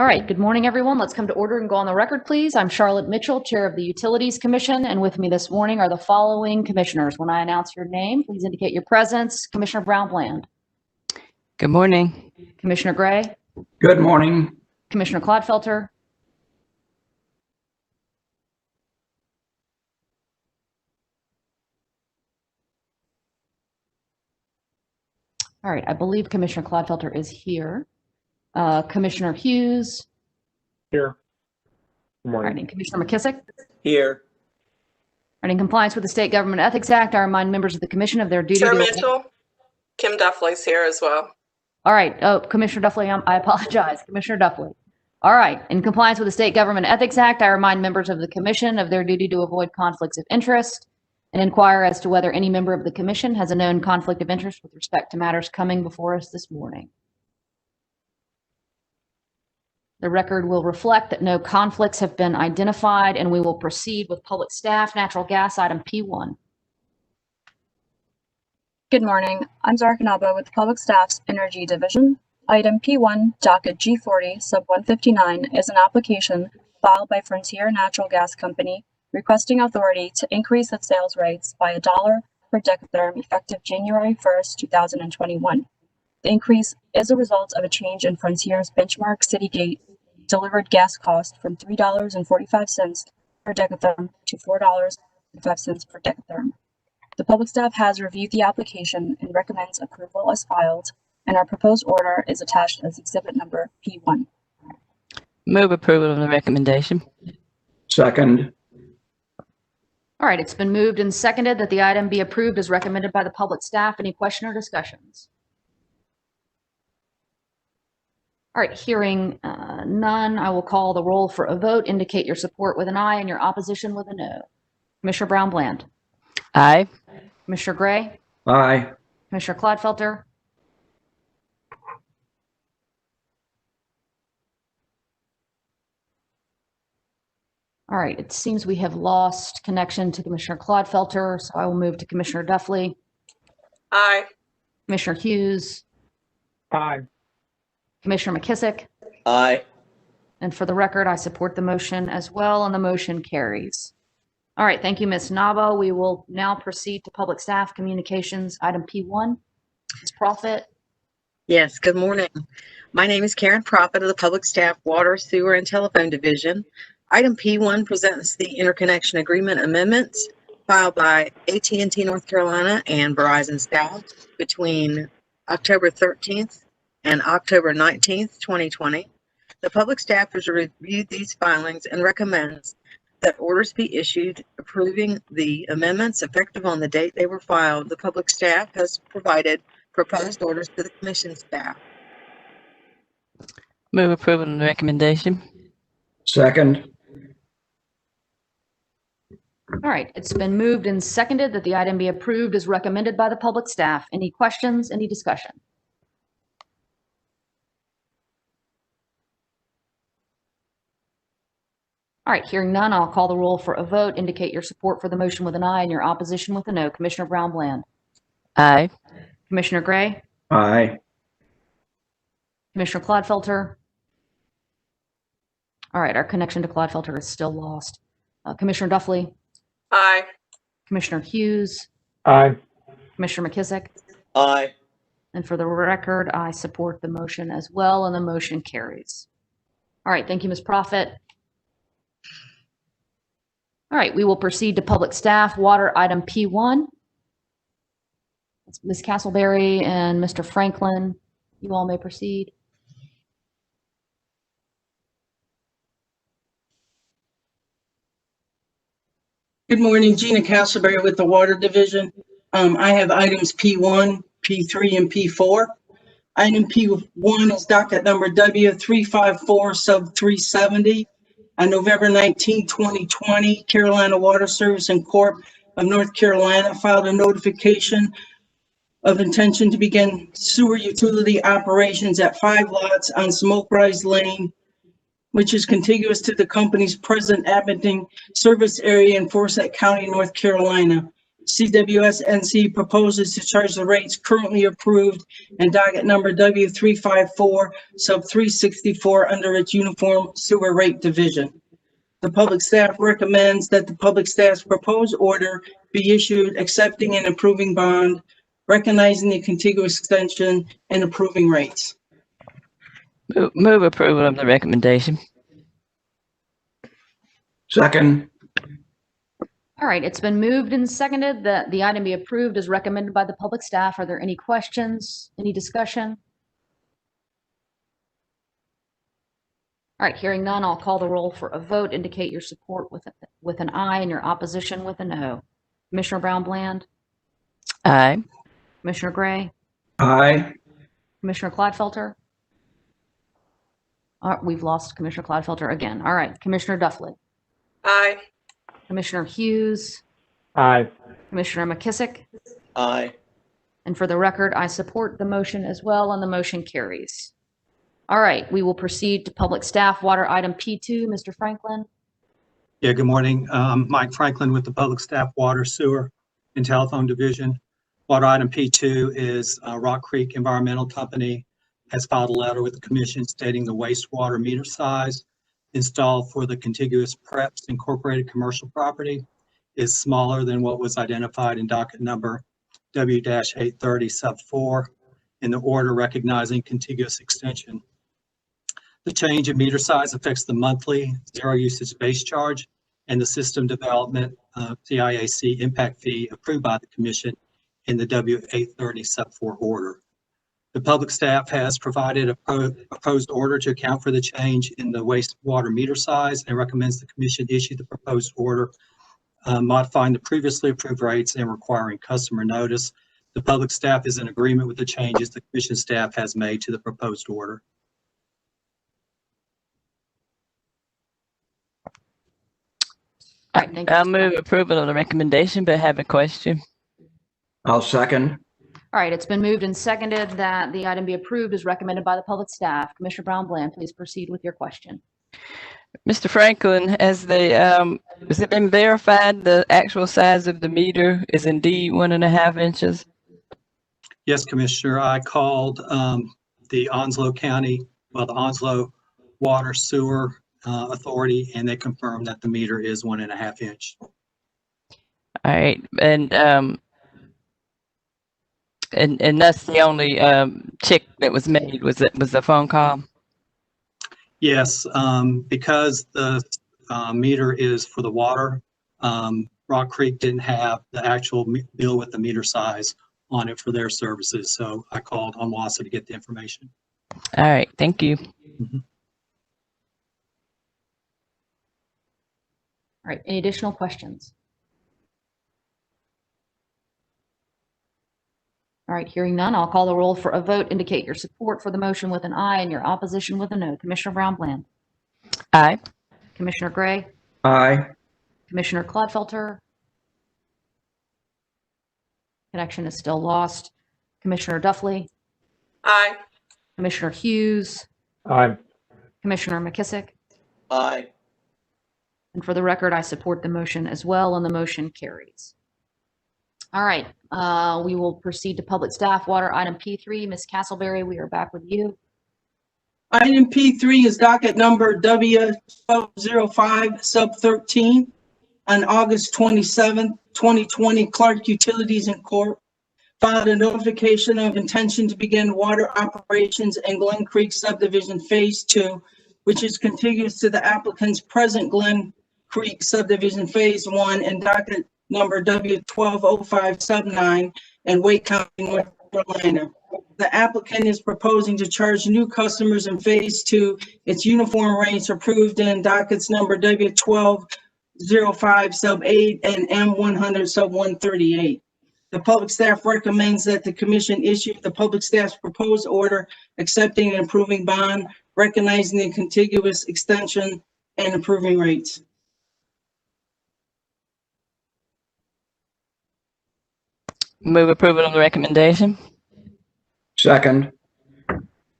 All right, good morning, everyone. Let's come to order and go on the record, please. I'm Charlotte Mitchell, Chair of the Utilities Commission, and with me this morning are the following commissioners. When I announce your name, please indicate your presence. Commissioner Brown-Bland. Good morning. Commissioner Gray. Good morning. Commissioner Clodfelter. All right, I believe Commissioner Clodfelter is here. Commissioner Hughes. Here. Good All morning. right, and Commissioner McKissick. Here. All right, in compliance with the State Government Ethics Act, I remind members of the commission of their duty Chair to... Mitchell, Kim Duffley's here as well. All right. Oh, Commissioner Duffley, I apologize. Commissioner Duffley. All right. In compliance with the State Government Ethics Act, I remind members of the commission of their duty to avoid conflicts of interest and inquire as to whether any member of the commission has a known conflict of interest with respect to matters coming before us this morning. The record will reflect that no conflicts have been identified, and we will proceed with public staff natural gas item P1. Good morning. I'm Zarka Naba with Public Staff's Energy Division. Item P1, docket G40, sub 159, is an application filed by Frontier Natural Gas Company requesting authority to increase its sales rates by $1 per decatherm effective January 1st, 2021. The increase is a result of a change in Frontier's benchmark Citygate delivered gas cost from $3.45 per decatherm to $4.05 per decatherm. The public staff has reviewed the application and recommends approval as filed, and our proposed order is attached as exhibit number P1. Move approval of the recommendation. Second. All right. It's been moved and seconded that the item be approved as recommended by the public staff. Any question or discussions? All right, hearing none, I will call the roll for a vote. Indicate your support with an aye and your opposition with a no. Commissioner Brown-Bland. Aye. Commissioner Gray. Aye. Commissioner Clodfelter. All right, it seems we have lost connection to Commissioner Clodfelter, so I will move to Commissioner Duffley. Aye. Commissioner Hughes. Aye. Commissioner McKissick. Aye. And for the record, I support the motion as well, and the motion carries. All right, thank you, Ms. Nabo. We will now proceed to public staff communications, item P1. Ms. Profit. Yes, good morning. My name is Karen Profit of the Public Staff Water, Sewer, and Telephone Division. Item P1 presents the interconnection agreement amendments filed by AT&T North Carolina and Verizon South between October 13th and October 19th, 2020. The public staff has reviewed these filings and recommends that orders be issued approving the amendments effective on the date they were filed. The public staff has provided proposed orders to the commission staff. Move approval of the recommendation. Second. All right, it's been moved and seconded that the item be approved as recommended by the public staff. Any questions, any discussion? All right, hearing none, I'll call the roll for a vote. Indicate your support for the motion with an aye and your opposition with a no. Commissioner Brown-Bland. Aye. Commissioner Gray. Aye. Commissioner Clodfelter. All right, our connection to Clodfelter is still lost. Commissioner Duffley. Aye. Commissioner Hughes. Aye. Commissioner McKissick. Aye. And for the record, I support the motion as well, and the motion carries. All right, thank you, Ms. Profit. All right, we will proceed to public staff water item P1. It's Ms. Castleberry and Mr. Franklin. You all may proceed. Good morning, Gina Castleberry with the Water Division. I have items P1, P3, and P4. Item P1 is docket number W354 sub 370. On November 19, 2020, Carolina Water Service and Corp of North Carolina filed a notification of intention to begin sewer utility operations at 5 lots on Smoke Rise Lane, which is contiguous to the company's present Abington service area in Forsyth County, North Carolina. CWS-NC proposes to charge the rates currently approved in docket number W354, sub 364 under its Uniform Sewer Rate Division. The public staff recommends that the public staff's proposed order be issued accepting and approving bond, recognizing the contiguous extension and approving rates. Move approval of the recommendation. Second. All right, it's been moved and seconded that the item be approved as recommended by the public staff. Are there any questions, any discussion? All right, hearing none, I'll call the roll for a vote. Indicate your support with an aye and your opposition with a no. Commissioner Brown Bland, Aye. Commissioner Gray, Aye. Commissioner Clodfelter. We've lost Commissioner Clodfelter again. All right, Commissioner Duffley, Aye. Commissioner Hughes, Aye. Commissioner McKissick, Aye. and for the record, I support the motion as well, and the motion carries. All right, we will proceed to public staff water item P2. Mr. Franklin. Yeah, good morning. Mike Franklin with the Public Staff Water, Sewer, and Telephone Division. Water item P2 is Rock Creek Environmental Company has filed a letter with the commission stating the wastewater meter size installed for the contiguous Preps Incorporated commercial property is smaller than what was identified in docket number W-830 sub 4 in the order recognizing contiguous extension. The change in meter size affects the monthly zero usage base charge and the system development CIAC impact fee approved by the commission in the W-830 sub 4 order. The public staff has provided a proposed order to account for the change in the wastewater meter size and recommends the commission issue the proposed order modifying the previously approved rates and requiring customer notice. The public staff is in agreement with the changes the commission staff has made to the proposed order. All right, thank you. I'll move approval of the recommendation, but have a question. I'll second. All right, it's been moved and seconded that the item be approved as recommended by the public staff. Commissioner Brown Bland, please proceed with your question. Mr. Franklin, has it been verified the actual size of the meter is indeed 1.5 inches? Yes, Commissioner, I called the Onslow County, the Onslow Water Sewer Authority, and they confirmed that the meter is 1.5 inch. All right, and that's the only check that was made. Was the phone call? Yes, because the meter is for the water, Rock Creek didn't have the actual bill with the meter size on it for their services. So I called Onwassa to get the information. All right, thank you. Mhm. All right, any additional questions? All right, hearing none, I'll call the roll for a vote. Indicate your support for the motion with an aye and your opposition with a no. Commissioner Brown Bland, Aye. Commissioner Gray, Aye. Commissioner Clodfelter. Connection is still lost. Commissioner Duffley, Aye. Commissioner Hughes, Aye. Commissioner McKissick. Aye. And for the record, I support the motion as well, and the motion carries. All right, we will proceed to public staff water item P3. Ms. Castleberry, we are back with you. Item P3 is docket number W1205 sub 13. On August 27, 2020, Clark Utilities Inc. filed a notification of intention to begin water operations in Glen Creek Subdivision Phase 2, which is contiguous to the applicant's present Glen Creek Subdivision Phase 1 and docket number W1205 sub 9 in Wake County, North Carolina. The applicant is proposing to charge new customers in Phase 2 its uniform rates approved in dockets number W1205 sub 8 and M100 sub 138. The public staff recommends that the commission issue the public staff's proposed order accepting and approving bond, recognizing the contiguous extension and approving rates. Move approval of the recommendation. Second.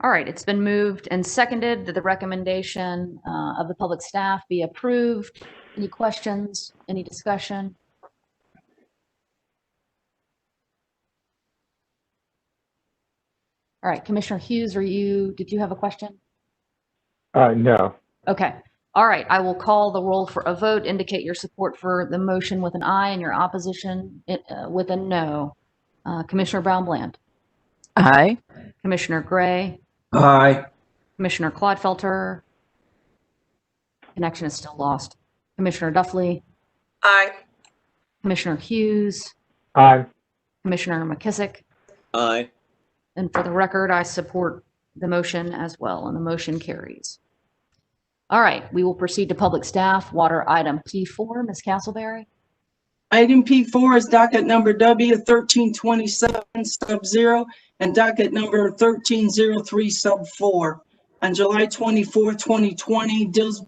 All right, it's been moved and seconded that the recommendation of the public staff be approved. Any questions, any discussion? All right, Commissioner Hughes, did you have a question? No. Okay. All right, I will call the roll for a vote. Indicate your support for the motion with an aye and your opposition with a no. Commissioner Brown Bland, Aye. Commissioner Gray, Aye. Commissioner Clodfelter. Connection is still lost. Commissioner Duffley, Aye. Commissioner Hughes, Aye. Commissioner McKissick. Aye. And for the record, I support the motion as well, and the motion carries. All right, we will proceed to public staff, water item P4. Ms. Castleberry? Item P4 is docket number W1327 sub 0 and docket number 1303 sub 4. On July 24, 2020, Dillsboro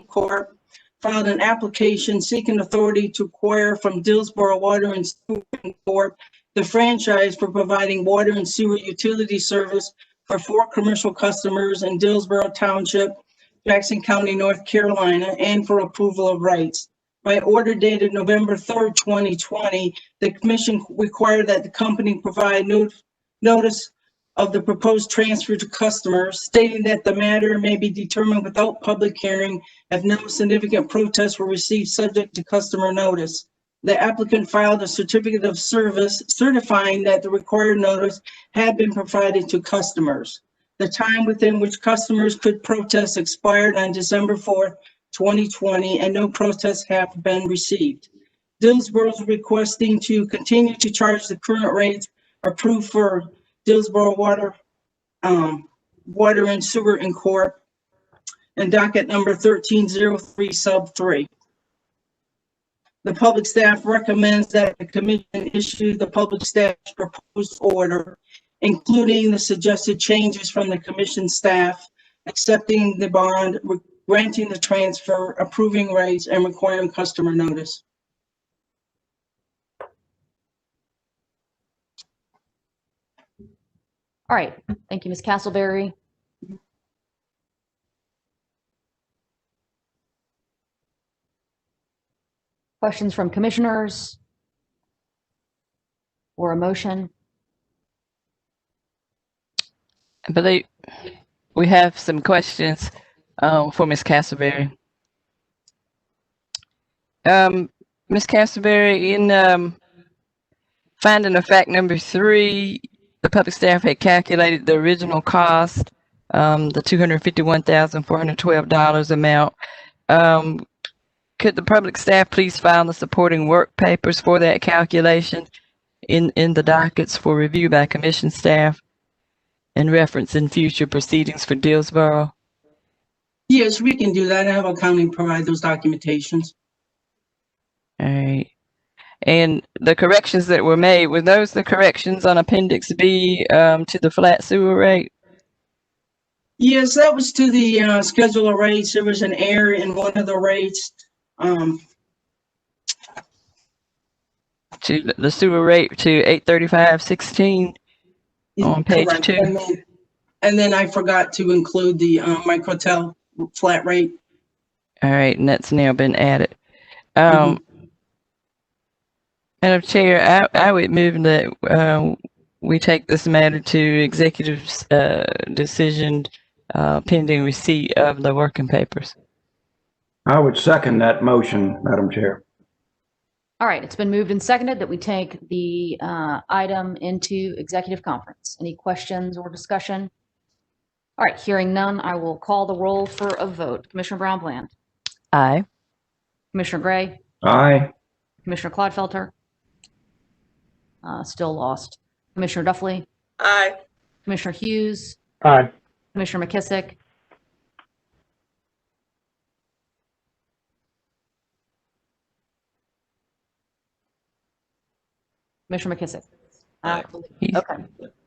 Corp. filed an application seeking authority to acquire from Dillsboro Water and Sewer Corp. the franchise for providing water and sewer utility service for 4 commercial customers in Dillsboro Township, Jackson County, North Carolina, and for approval of rights. By order dated November 3rd, 2020, the commission required that the company provide notice of the proposed transfer to customers, stating that the matter may be determined without public hearing if no significant protests were received subject to customer notice. The applicant filed a certificate of service certifying that the required notice had been provided to customers. The time within which customers could protest expired on December 4th, 2020, and no protests have been received. Dillsboro is requesting to continue to charge the current rates approved for Dillsboro Water and Sewer Corp. and docket number 1303 sub 3. The public staff recommends that the commission issue the public staff's proposed order, including the suggested changes from the commission staff, accepting the bond, granting the transfer, approving rates, and requiring customer notice. All right, thank you, Ms. Castleberry. Questions from commissioners? Or a motion? I believe we have some questions for Ms. Castleberry. Ms. Castleberry, in finding of fact number 3, the public staff had calculated the original cost, the $251,412 amount. Could the public staff please file the supporting work papers for that calculation in the dockets for review by commission staff and reference in future proceedings for Dillsboro? Yes, we can do that. I have accounting provide those documentations. All right. And the corrections that were made, were those the corrections on Appendix B to the flat sewer rate? Yes, that was to the schedule of rates. There was an error in one of the rates. To the sewer rate to 835.16 on page Correct. 2. And then I forgot to include the Microtel flat rate. All right, and that's now been added. Madam Chair, I would move that we take this matter to executive's decision pending receipt of the working papers. I would second that motion, Madam Chair. All right, it's been moved and seconded that we take the item into executive conference. Any questions or discussion? All right, hearing none, I will call the roll for a vote. Commissioner Brown Bland, Aye. Commissioner Gray, Aye. Commissioner Clodfelter, still lost. Commissioner Duffley, Aye. Commissioner Hughes, Aye. Commissioner McKissick, Commissioner McKissick. Aye. Okay.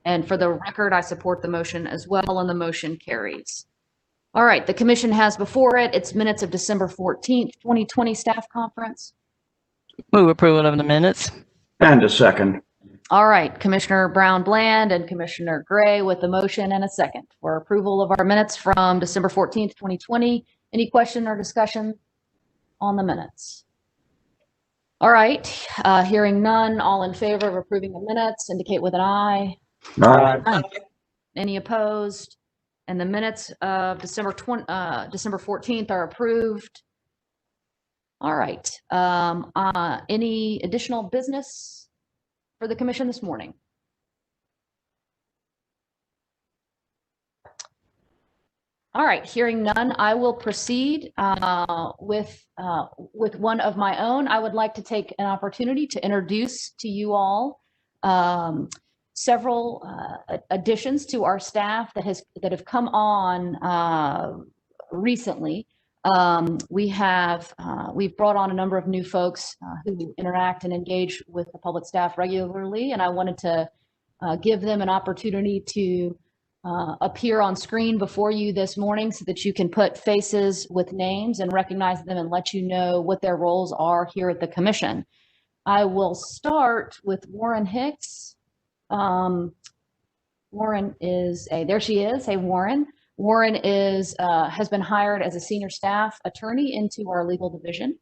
And for the record, I support the motion as well, and the motion carries. All right, the commission has before it its minutes of December 14th, 2020 staff conference. Move approval of the minutes. And a second. All right, Commissioner Brown Bland and Commissioner Gray with the motion and a second for approval of our minutes from December 14th, 2020. Any question or discussion on the minutes? All right, hearing none, all in favor of approving the minutes indicate with an aye. Aye. Any opposed? And the minutes of December 14th are approved. All right. Any additional business for the commission this morning? All right, hearing none, I will proceed with one of my own. I would like to take an opportunity to introduce to you all several additions to our staff that have come on recently. We've brought on a number of new folks who interact and engage with the public staff regularly, and I wanted to give them an opportunity to appear on screen before you this morning so that you can put faces with names and recognize them and let you know what their roles are here at the commission. I will start with Warren Hicks. Warren is there she is. Hey, Warren. Warren has been hired as a senior staff attorney into our legal division.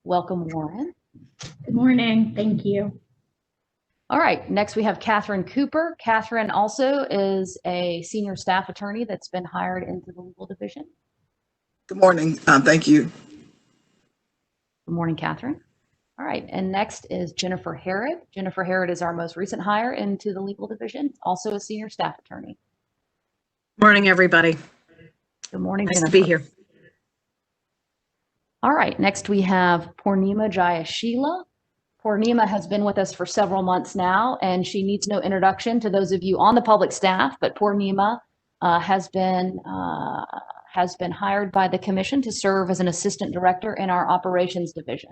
Welcome, Warren. Good morning. Thank you. All right, next we have Catherine Cooper. Catherine also is a senior staff attorney that's been hired into the legal division. Good morning. Thank you. Good morning, Catherine. All right, and next is Jennifer Harrod. Jennifer Harrod is our most recent hire into the legal division, also a senior staff attorney. Morning, everybody. Good morning, Nice Jennifer. to be here. All right, next we have Purnima Jayashila. Purnima has been with us for several months now, and she needs no introduction to those of you on the public staff, but Purnima has been hired by the commission to serve as an assistant director in our operations division.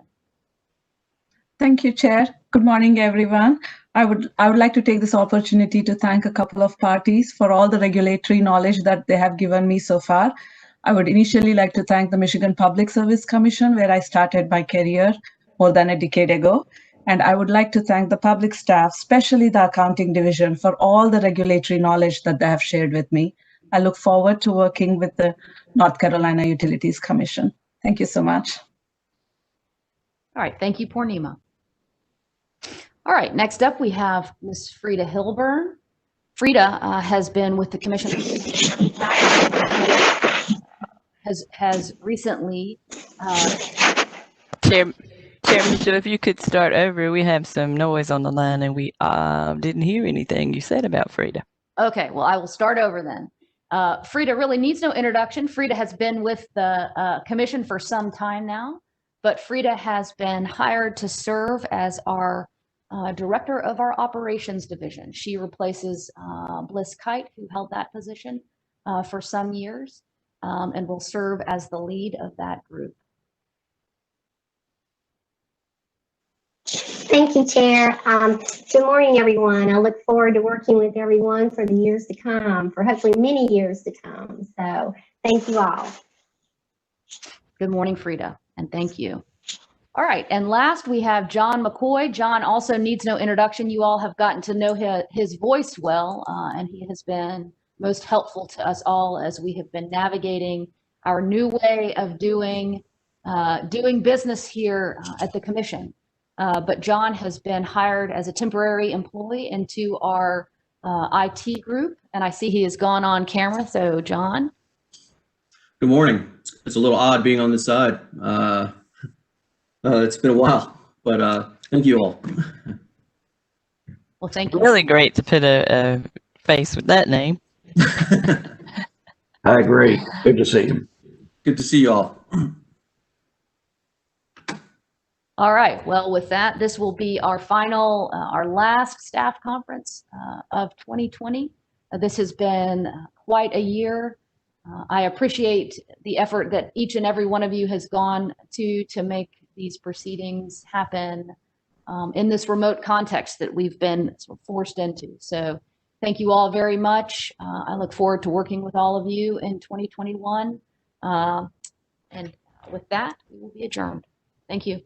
Thank you, Chair. Good morning, everyone. I would like to take this opportunity to thank a couple of parties for all the regulatory knowledge that they have given me so far. I would initially like to thank the Michigan Public Service Commission, where I started my career more than a decade ago. And I would like to thank the public staff, especially the accounting division, for all the regulatory knowledge that they have shared with me. I look forward to working with the North Carolina Utilities Commission. Thank you so much. All right, thank you, Purnima. All right, next up we have Ms. Frida Hilburn. Frida has been with the commission, has recently Chairman, Mitchell, if you could start over, we have some noise on the line and we didn't hear anything you said about Frida. Okay, well, I will start over then. Frida really needs no introduction. Frida has been with the commission for some time now, but Frida has been hired to serve as our director of our operations division. She replaces Bliss Kite, who held that position for some years, and will serve as the lead of that group. Thank you, Chair. Good morning, everyone. I look forward to working with everyone for the years to come, for hopefully many years to come. So thank you all. Good morning, Frida, and thank you. All right, and last we have John McCoy. John also needs no introduction. You all have gotten to know his voice well, and he has been most helpful to us all as we have been navigating our new way of doing business here at the commission. But John has been hired as a temporary employee into our IT group, and I see he has gone on camera. So, John. Good morning. It's a little odd being on this side. It's been a while, but thank you all. Well, thank you. Really great to put a face with that name. I agree. Good to see him. Good to see you all. All right. Well, with that, this will be our final, our last staff conference of 2020. This has been quite a year. I appreciate the effort that each and every one of you has gone to make these proceedings happen in this remote context that we've been sort of forced into. So thank you all very much. I look forward to working with all of you in 2021. And with that, we will be adjourned. Thank you.